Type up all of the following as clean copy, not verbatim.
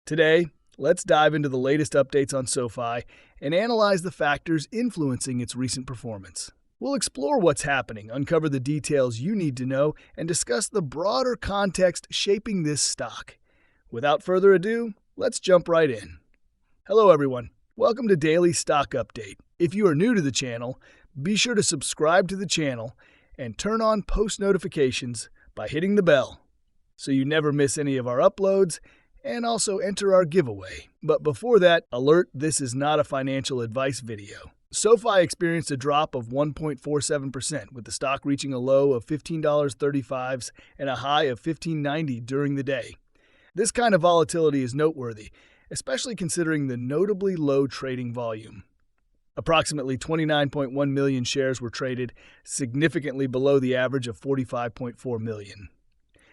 Today, let's dive into the latest updates on SoFi and analyze the factors influencing its recent performance. We'll explore what's happening, uncover the details you need to know, and discuss the broader context shaping this stock. Without further ado, let's jump right in. Hello everyone, welcome to Daily Stock Update. If you are new to the channel, be sure to subscribe to the channel and turn on post notifications by hitting the bell so you never miss any of our uploads, and also enter our giveaway. But before that, alert, this is not a financial advice video. SoFi experienced a drop of 1.47%, with the stock reaching a low of $15.35 and a high of $15.90 during the day. This kind of volatility is noteworthy, especially considering the notably low trading volume. Approximately 29.1 million shares were traded, significantly below the average of 45.4 million.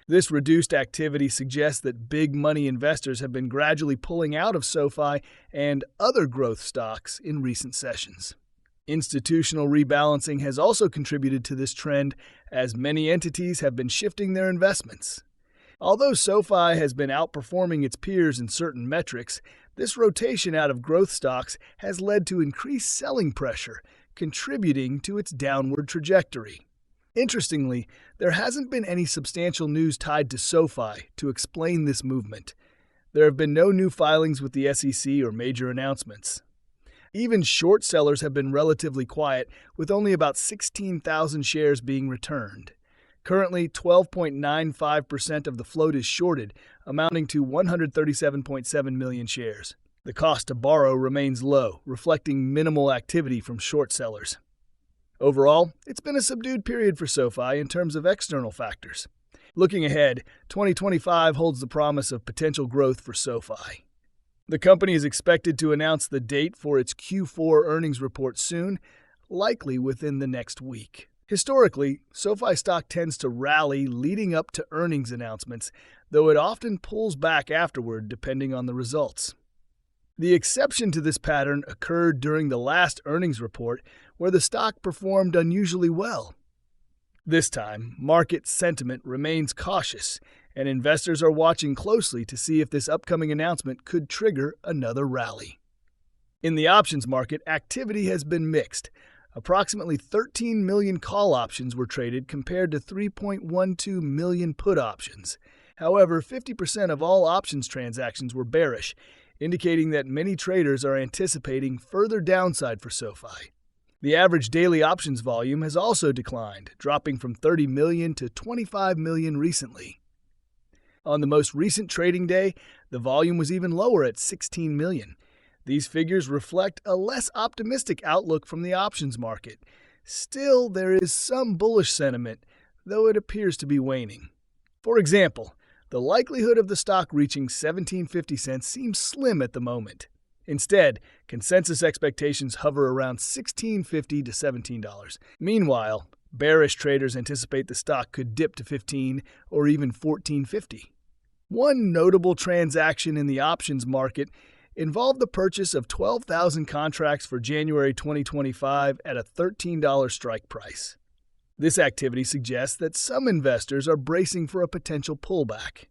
This reduced activity suggests that big money investors have been gradually pulling out of SoFi and other growth stocks in recent sessions. Institutional rebalancing has also contributed to this trend, as many entities have been shifting their investments. Although SoFi has been outperforming its peers in certain metrics, this rotation out of growth stocks has led to increased selling pressure, contributing to its downward trajectory. Interestingly, there hasn't been any substantial news tied to SoFi to explain this movement. There have been no new filings with the SEC or major announcements. Even short sellers have been relatively quiet, with only about 16,000 shares being returned. Currently, 12.95% of the float is shorted, amounting to 137.7 million shares. The cost to borrow remains low, reflecting minimal activity from short sellers. Overall, it's been a subdued period for SoFi in terms of external factors. Looking ahead, 2025 holds the promise of potential growth for SoFi. The company is expected to announce the date for its Q4 earnings report soon, likely within the next week. Historically, SoFi stock tends to rally leading up to earnings announcements, though it often pulls back afterward depending on the results. The exception to this pattern occurred during the last earnings report, where the stock performed unusually well. This time, market sentiment remains cautious, and investors are watching closely to see if this upcoming announcement could trigger another rally. In the options market, activity has been mixed. Approximately 13 million call options were traded compared to 3.12 million put options. However, 50% of all options transactions were bearish, indicating that many traders are anticipating further downside for SoFi. The average daily options volume has also declined, dropping from 30 million to 25 million recently. On the most recent trading day, the volume was even lower at 16 million. These figures reflect a less optimistic outlook from the options market. Still, there is some bullish sentiment, though it appears to be waning. For example, the likelihood of the stock reaching 17.50 cents seems slim at the moment. Instead, consensus expectations hover around $16.50 to $17. Meanwhile, bearish traders anticipate the stock could dip to $15 or even $14.50. One notable transaction in the options market involved the purchase of 12,000 contracts for January 2025 at a $13 strike price. This activity suggests that some investors are bracing for a potential pullback.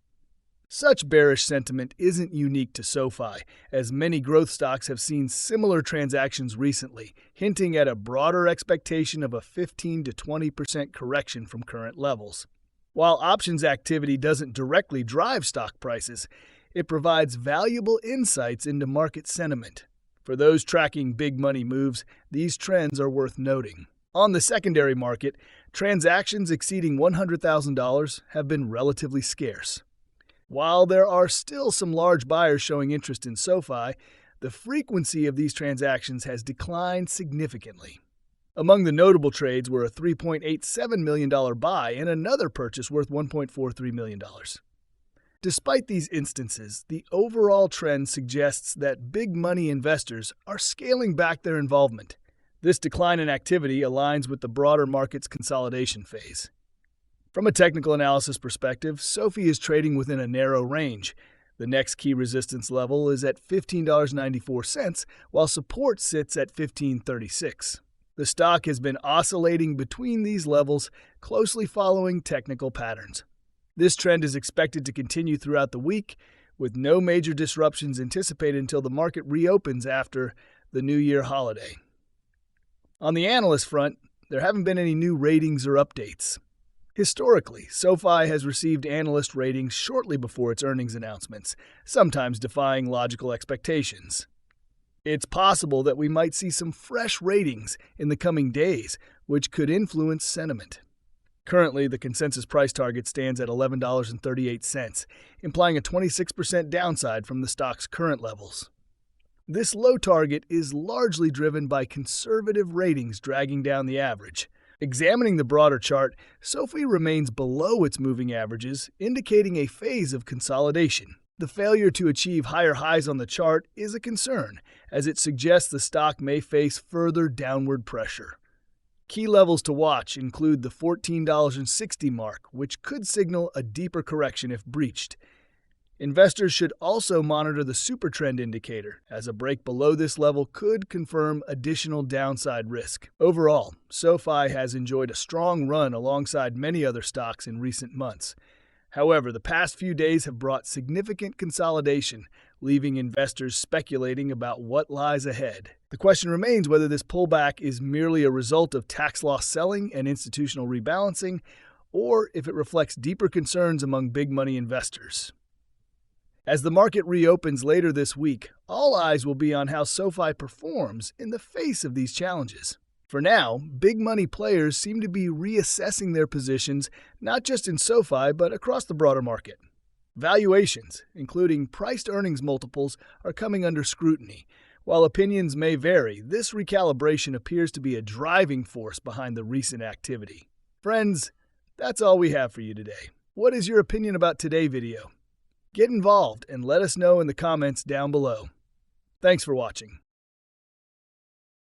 Such bearish sentiment isn't unique to SoFi, as many growth stocks have seen similar transactions recently, hinting at a broader expectation of a 15 to 20% correction from current levels. While options activity doesn't directly drive stock prices, it provides valuable insights into market sentiment. For those tracking big money moves, these trends are worth noting. On the secondary market, transactions exceeding $100,000 have been relatively scarce. While there are still some large buyers showing interest in SoFi, the frequency of these transactions has declined significantly. Among the notable trades were a $3.87 million buy and another purchase worth $1.43 million. Despite these instances, the overall trend suggests that big money investors are scaling back their involvement. This decline in activity aligns with the broader market's consolidation phase. From a technical analysis perspective, SoFi is trading within a narrow range. The next key resistance level is at $15.94, while support sits at $15.36. The stock has been oscillating between these levels, closely following technical patterns. This trend is expected to continue throughout the week, with no major disruptions anticipated until the market reopens after the New Year holiday. On the analyst front, there haven't been any new ratings or updates. Historically, SoFi has received analyst ratings shortly before its earnings announcements, sometimes defying logical expectations. It's possible that we might see some fresh ratings in the coming days, which could influence sentiment. Currently, the consensus price target stands at $11.38, implying a 26% downside from the stock's current levels. This low target is largely driven by conservative ratings dragging down the average. Examining the broader chart, SoFi remains below its moving averages, indicating a phase of consolidation. The failure to achieve higher highs on the chart is a concern, as it suggests the stock may face further downward pressure. Key levels to watch include the $14.60 mark, which could signal a deeper correction if breached. Investors should also monitor the super trend indicator, as a break below this level could confirm additional downside risk. Overall, SoFi has enjoyed a strong run alongside many other stocks in recent months. However, the past few days have brought significant consolidation, leaving investors speculating about what lies ahead. The question remains whether this pullback is merely a result of tax loss selling and institutional rebalancing, or if it reflects deeper concerns among big money investors. As the market reopens later this week, all eyes will be on how SoFi performs in the face of these challenges. For now, big money players seem to be reassessing their positions not just in SoFi but across the broader market. Valuations, including priced earnings multiples, are coming under scrutiny. While opinions may vary, this recalibration appears to be a driving force behind the recent activity. Friends, that's all we have for you today. What is your opinion about today's video? Get involved and let us know in the comments down below. Thanks for watching.